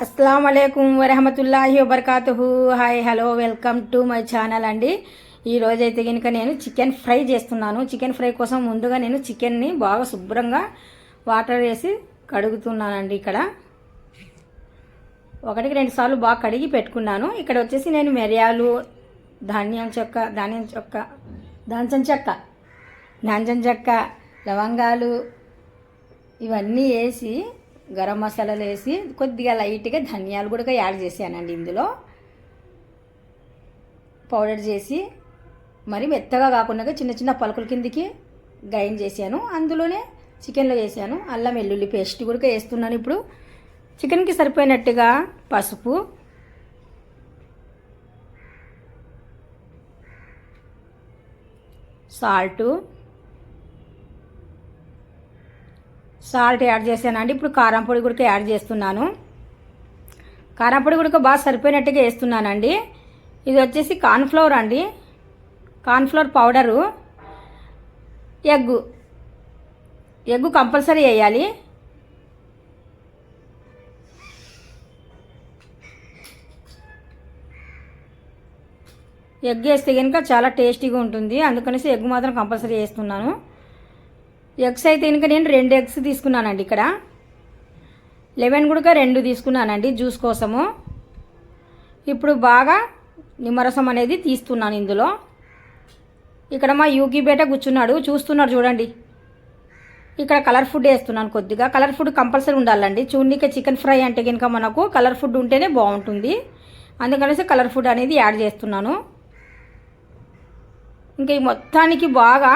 అస్సలాము అలైకుం వరహమతుల్లాహి వబర్కాతుహు. Hi hello welcome to my channel అండి. ఈరోజైతే కనుక నేను చికెన్ ఫ్రై చేస్తున్నాను. చికెన్ ఫ్రై కోసం ముందుగా నేను చికెన్ని బాగా శుభ్రంగా వాటర్ వేసి కడుగుతున్నానండి. ఇక్కడ 1-2 సార్లు బాగా కడిగి పెట్టుకున్నాను. ఇక్కడ వచ్చేసి నేను మిరియాలు, దాల్చిన చెక్క, లవంగాలు ఇవన్నీ వేసి గరం మసాలాలు వేసి కొద్దిగా లైట్గా ధనియాలు కూడా యాడ్ చేశానండి. ఇందులో పౌడర్ చేసి మరి మెత్తగా కాకుండా చిన్న చిన్న పలుకుల కిందికి గ్రైండ్ చేశాను. అందులోనే చికెన్లో వేసాను. అల్లం వెల్లుల్లి పేస్ట్ కూడా వేస్తున్నాను. ఇప్పుడు చికెన్కి సరిపోయినట్టుగా పసుపు, సాల్ట్ యాడ్ చేశానండి. ఇప్పుడు కారం పొడి కూడా యాడ్ చేస్తున్నాను. కారం పొడి కూడా బాగా సరిపోయినట్టుగా వేస్తున్నానండి. ఇది వచ్చేసి కార్న్ఫ్లవర్ అండి, కార్న్ఫ్లవర్ పౌడరు. ఎగ్గు కంపల్సరీ వేయాలి. ఎగ్ వేస్తే కనుక చాలా టేస్టీగా ఉంటుంది. అందుకనేసి ఎగ్ మాత్రం కంపల్సరీ వేస్తున్నాను. ఎగ్స్ అయితే కనుక నేను 2 ఎగ్స్ తీసుకున్నానండి. ఇక్కడ లెమన్ కూడా 2 తీసుకున్నానండి జ్యూస్ కోసము. ఇప్పుడు బాగా నిమ్మరసం అనేది తీస్తున్నాను ఇందులో. ఇక్కడ మా యూకి బేట కూర్చున్నాడు, చూస్తున్నాడు చూడండి. ఇక్కడ కలర్ ఫుడ్ వేస్తున్నాను. కొద్దిగా కలర్ ఫుడ్ కంపల్సరీ ఉండాలండి. చూడనీకి చికెన్ ఫ్రై అంటే కనుక మనకు కలర్ ఫుడ్ ఉంటేనే బాగుంటుంది. అందుకనేసి కలర్ ఫుడ్ అనేది యాడ్ చేస్తున్నాను. ఇంకా ఈ మొత్తానికి బాగా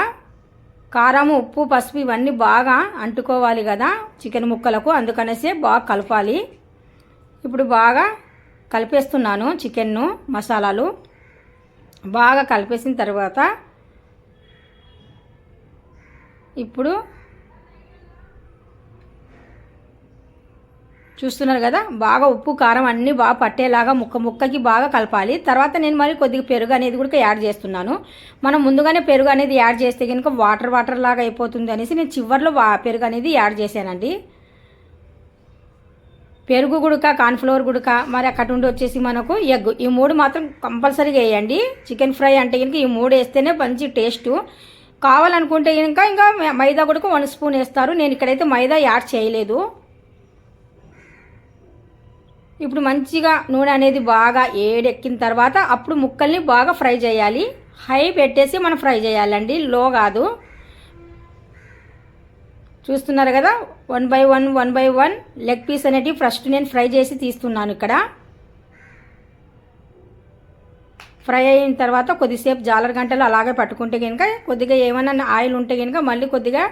కారం, ఉప్పు, పసుపు ఇవన్నీ బాగా అంటుకోవాలి కదా చికెన్ ముక్కలకు. అందుకనేసి బాగా కలపాలి. ఇప్పుడు బాగా కలిపేస్తున్నాను చికెన్ను. మసాలాలు బాగా కలిపేసిన తర్వాత ఇప్పుడు చూస్తున్నారు కదా, బాగా ఉప్పు కారం అన్నీ బాగా పట్టేలాగా ముక్కకి బాగా కలపాలి. తర్వాత నేను మరి కొద్దిగా పెరుగు అనేది కూడా యాడ్ చేస్తున్నాను. మనం ముందుగానే పెరుగు అనేది యాడ్ చేస్తే కనుక వాటర్ లాగా అయిపోతుంది అనేసి నేను చివర్లో పెరుగు అనేది యాడ్ చేశానండి. పెరుగు గుడక, కార్న్ఫ్లవర్ గుడక, మరి అక్కడ నుండి వచ్చేసి మనకు ఎగ్, ఈ 3 మాత్రం కంపల్సరీగా వేయండి. చికెన్ ఫ్రై అంటే కనుక ఈ 3 వేస్తేనే మంచి టేస్టు. కావాలనుకుంటే ఇంకా మైదా గుడక 1 స్పూన్ వేస్తారు. నేను ఇక్కడైతే మైదా యాడ్ చేయలేదు. ఇప్పుడు మంచిగా నూనె అనేది బాగా ఏడెక్కిన తర్వాత అప్పుడు ముక్కల్ని బాగా ఫ్రై చేయాలి. హై పెట్టేసి మనం ఫ్రై చేయాలండి, లో కాదు. చూస్తున్నారు కదా, 1 by 1 లెగ్ పీస్ అనేటివి ఫస్ట్ నేను ఫ్రై చేసి తీస్తున్నాను. ఇక్కడ ఫ్రై అయిన తర్వాత కొద్దిసేపు జాలర్ గంటలు అలాగే పట్టుకుంటే కనుక కొద్దిగా ఏమైనా ఆయిల్ ఉంటే కనుక మళ్ళీ కొద్దిగా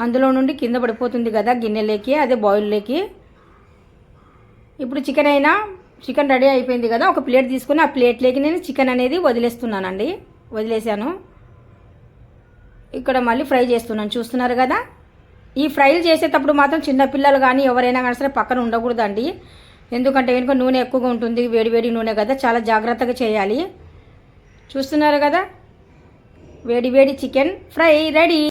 అందులో నుండి కింద పడిపోతుంది కదా గిన్నెలోకి, అదే బౌల్లోకి. ఇప్పుడు చికెన్ రెడీ అయిపోయింది కదా, ఒక ప్లేట్ తీసుకుని ఆ ప్లేట్లోకి నేను చికెన్ అనేది వదిలేసాను. ఇక్కడ మళ్ళీ ఫ్రై చేస్తున్నాను. చూస్తున్నారు కదా, ఈ ఫ్రైలు చేసేటప్పుడు మాత్రం చిన్నపిల్లలు కానీ ఎవరైనా కానీ సరే పక్కన ఉండకూడదండి. ఎందుకంటే కనుక నూనె ఎక్కువగా ఉంటుంది, వేడి నూనె కదా, చాలా జాగ్రత్తగా చేయాలి. చూస్తున్నారు కదా, వేడి చికెన్ ఫ్రై రెడీ.